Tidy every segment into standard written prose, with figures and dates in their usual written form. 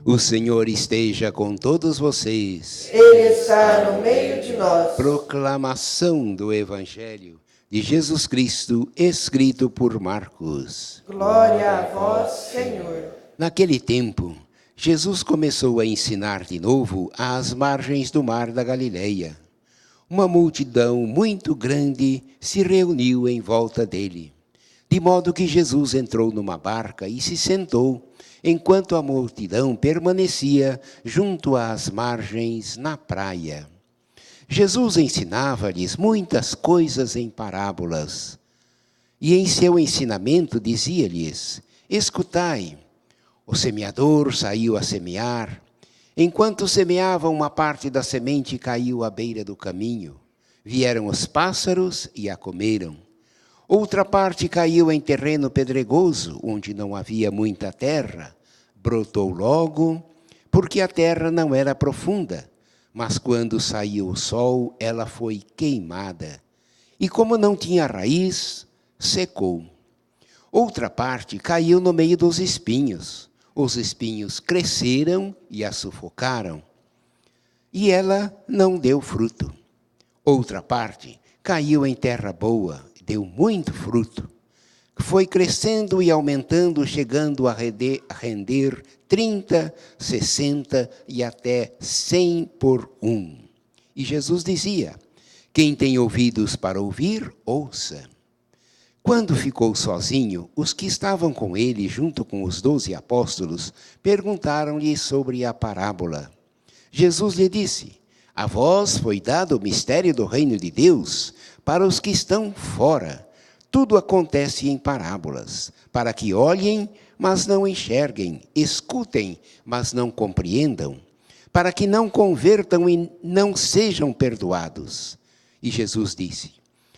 O Senhor esteja com todos vocês. Ele está no meio de nós. Proclamação do Evangelho de Jesus Cristo, escrito por Marcos. Glória a vós, Senhor. Naquele tempo, Jesus começou a ensinar de novo às margens do mar da Galileia. Uma multidão muito grande se reuniu em volta dele, de modo que Jesus entrou numa barca e se sentou, enquanto a multidão permanecia junto às margens na praia. Jesus ensinava-lhes muitas coisas em parábolas, e em seu ensinamento dizia-lhes: escutai, o semeador saiu a semear. Enquanto semeava, uma parte da semente caiu à beira do caminho. Vieram os pássaros e a comeram. Outra parte caiu em terreno pedregoso, onde não havia muita terra. Brotou logo, porque a terra não era profunda. Mas quando saiu o sol, ela foi queimada. E como não tinha raiz, secou. Outra parte caiu no meio dos espinhos. Os espinhos cresceram e a sufocaram, e ela não deu fruto. Outra parte caiu em terra boa, deu muito fruto. Foi crescendo e aumentando, chegando a render 30, 60 e até 100 por um. E Jesus dizia: quem tem ouvidos para ouvir, ouça. Quando ficou sozinho, os que estavam com ele, junto com os 12 apóstolos, perguntaram-lhe sobre a parábola. Jesus lhe disse: a vós foi dado o mistério do reino de Deus, para os que estão fora. Tudo acontece em parábolas, para que olhem, mas não enxerguem, escutem, mas não compreendam, para que não convertam e não sejam perdoados. E Jesus disse: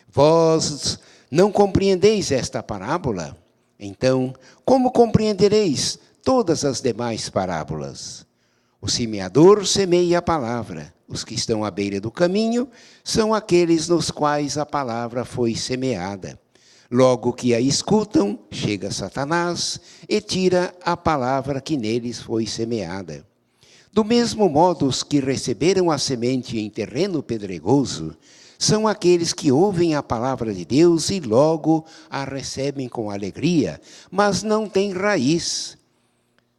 vós não compreendeis esta parábola? Então, como compreendereis todas as demais parábolas? O semeador semeia a palavra. Os que estão à beira do caminho são aqueles nos quais a palavra foi semeada. Logo que a escutam, chega Satanás e tira a palavra que neles foi semeada. Do mesmo modo, os que receberam a semente em terreno pedregoso são aqueles que ouvem a palavra de Deus e logo a recebem com alegria, mas não têm raiz.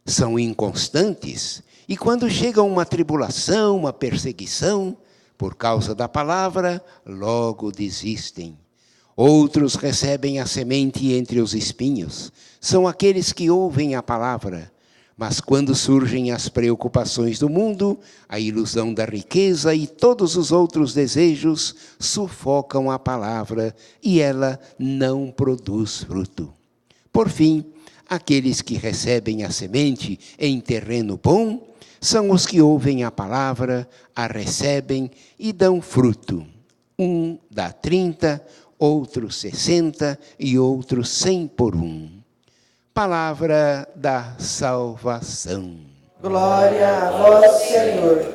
São inconstantes, e quando chega uma tribulação, uma perseguição, por causa da palavra, logo desistem. Outros recebem a semente entre os espinhos. São aqueles que ouvem a palavra, mas quando surgem as preocupações do mundo, a ilusão da riqueza e todos os outros desejos sufocam a palavra e ela não produz fruto. Por fim, aqueles que recebem a semente em terreno bom são os que ouvem a palavra, a recebem e dão fruto. Um dá 30, outro 60 e outro 100 por um. Palavra da salvação. Glória a vós, Senhor.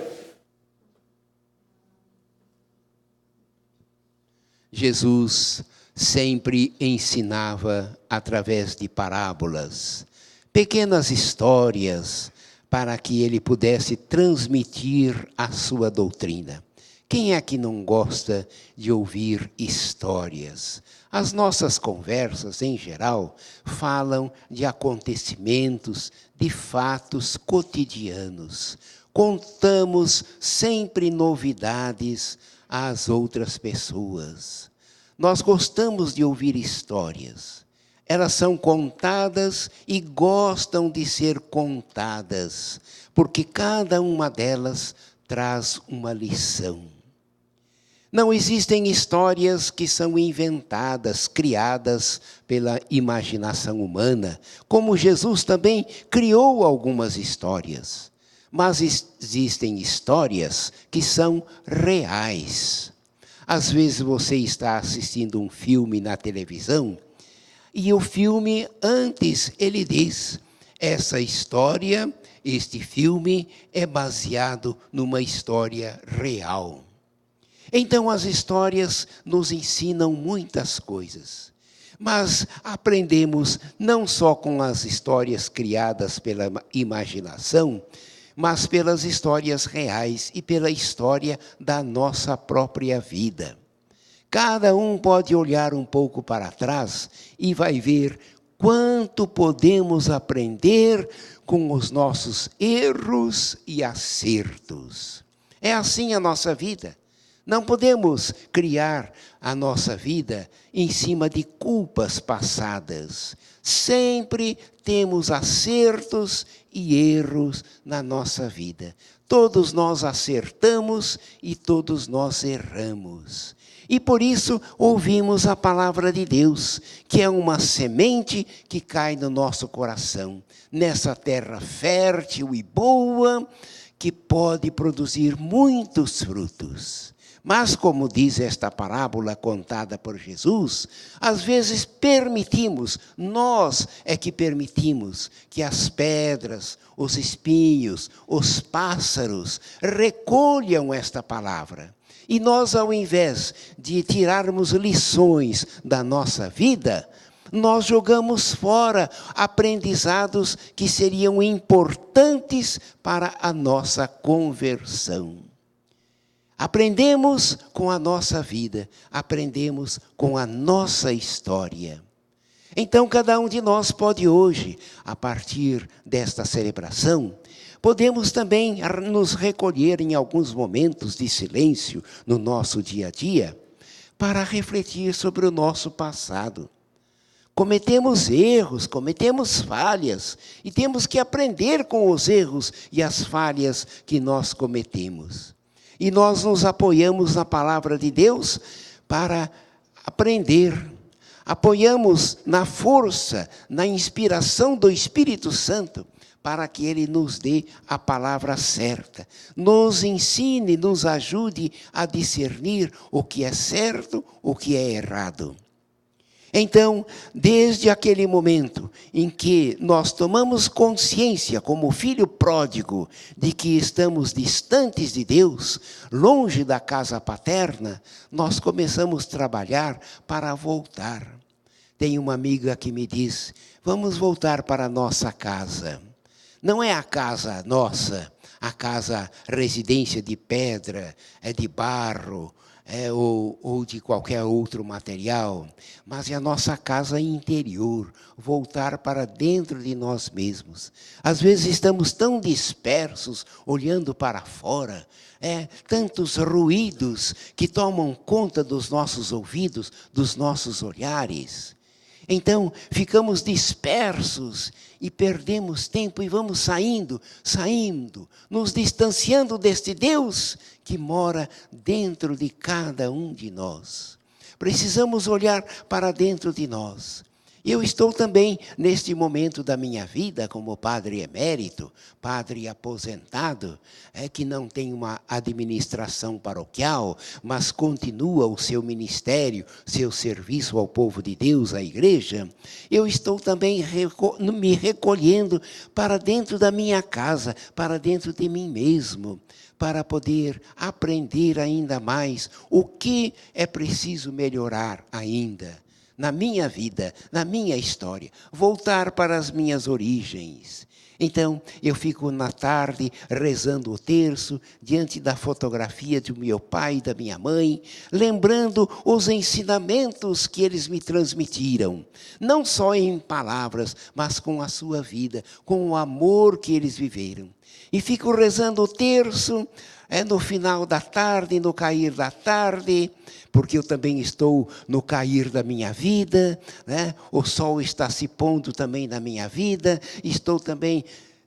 Jesus sempre ensinava através de parábolas, pequenas histórias, para que ele pudesse transmitir a sua doutrina. Quem é que não gosta de ouvir histórias? As nossas conversas, em geral, falam de acontecimentos, de fatos cotidianos. Contamos sempre novidades às outras pessoas. Nós gostamos de ouvir histórias. Elas são contadas e gostam de ser contadas, porque cada uma delas traz uma lição. Não existem histórias que são inventadas, criadas pela imaginação humana, como Jesus também criou algumas histórias. Mas existem histórias que são reais. Às vezes você está assistindo um filme na televisão, e o filme, antes, ele diz: essa história, este filme é baseado numa história real. Então, as histórias nos ensinam muitas coisas. Mas aprendemos não só com as histórias criadas pela imaginação, mas pelas histórias reais e pela história da nossa própria vida. Cada um pode olhar um pouco para trás e vai ver quanto podemos aprender com os nossos erros e acertos. É assim a nossa vida. Não podemos criar a nossa vida em cima de culpas passadas. Sempre temos acertos e erros na nossa vida. Todos nós acertamos e todos nós erramos. E por isso ouvimos a palavra de Deus, que é uma semente que cai no nosso coração, nessa terra fértil e boa, que pode produzir muitos frutos. Mas, como diz esta parábola contada por Jesus, às vezes nós é que permitimos que as pedras, os espinhos, os pássaros recolham esta palavra. E nós, ao invés de tirarmos lições da nossa vida, nós jogamos fora aprendizados que seriam importantes para a nossa conversão. Aprendemos com a nossa vida, aprendemos com a nossa história. Então, cada um de nós pode hoje, a partir desta celebração, podemos também nos recolher em alguns momentos de silêncio no nosso dia a dia, para refletir sobre o nosso passado. Cometemos erros, cometemos falhas, e temos que aprender com os erros e as falhas que nós cometemos. E nós nos apoiamos na palavra de Deus para aprender. Apoiamos na força, na inspiração do Espírito Santo, para que Ele nos dê a palavra certa. Nos ensine, nos ajude a discernir o que é certo, o que é errado. Então, desde aquele momento em que nós tomamos consciência, como filho pródigo, de que estamos distantes de Deus, longe da casa paterna, nós começamos a trabalhar para voltar. Tem uma amiga que me diz, vamos voltar para a nossa casa. Não é a casa nossa, a casa residência de pedra, é de barro, ou de qualquer outro material, mas é a nossa casa interior, voltar para dentro de nós mesmos. Às vezes estamos tão dispersos, olhando para fora, tantos ruídos que tomam conta dos nossos ouvidos, dos nossos olhares. Então, ficamos dispersos e perdemos tempo e vamos saindo, nos distanciando deste Deus que mora dentro de cada um de nós. Precisamos olhar para dentro de nós. Eu estou também, neste momento da minha vida, como padre emérito, padre aposentado, que não tem uma administração paroquial, mas continua o seu ministério, seu serviço ao povo de Deus, à igreja. Eu estou também me recolhendo para dentro da minha casa, para dentro de mim mesmo, para poder aprender ainda mais o que é preciso melhorar ainda. Na minha vida, na minha história, voltar para as minhas origens. Então, eu fico na tarde rezando o terço, diante da fotografia do meu pai e da minha mãe, lembrando os ensinamentos que eles me transmitiram, não só em palavras, mas com a sua vida, com o amor que eles viveram. E fico rezando o terço, no final da tarde, no cair da tarde, porque eu também estou no cair da minha vida, o sol está se pondo também na minha vida, estou também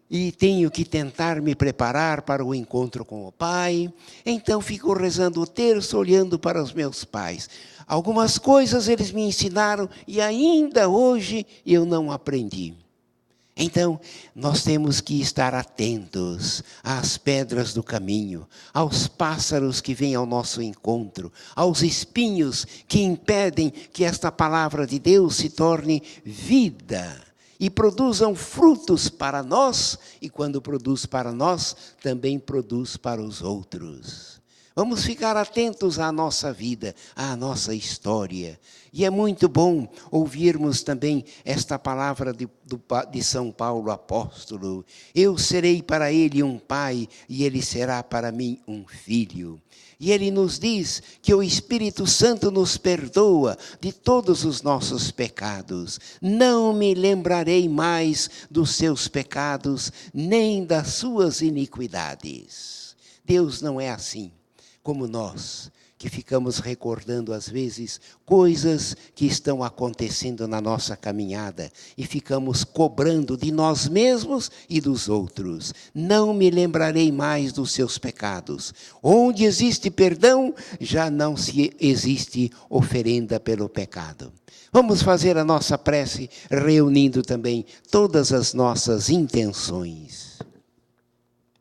e tenho que tentar me preparar para o encontro com o Pai. Então fico rezando o terço, olhando para os meus pais. Algumas coisas eles me ensinaram e ainda hoje eu não aprendi. Então, nós temos que estar atentos às pedras do caminho, aos pássaros que vêm ao nosso encontro, aos espinhos que impedem que esta palavra de Deus se torne vida e produzam frutos para nós, e quando produz para nós, também produz para os outros. Vamos ficar atentos à nossa vida, à nossa história. E é muito bom ouvirmos também esta palavra de São Paulo apóstolo. Eu serei para ele um pai e ele será para mim um filho. E ele nos diz que o Espírito Santo nos perdoa de todos os nossos pecados. Não me lembrarei mais dos seus pecados, nem das suas iniquidades. Deus não é assim como nós, que ficamos recordando às vezes coisas que estão acontecendo na nossa caminhada e ficamos cobrando de nós mesmos e dos outros. Não me lembrarei mais dos seus pecados. Onde existe perdão, já não se existe oferenda pelo pecado. Vamos fazer a nossa prece reunindo também todas as nossas intenções.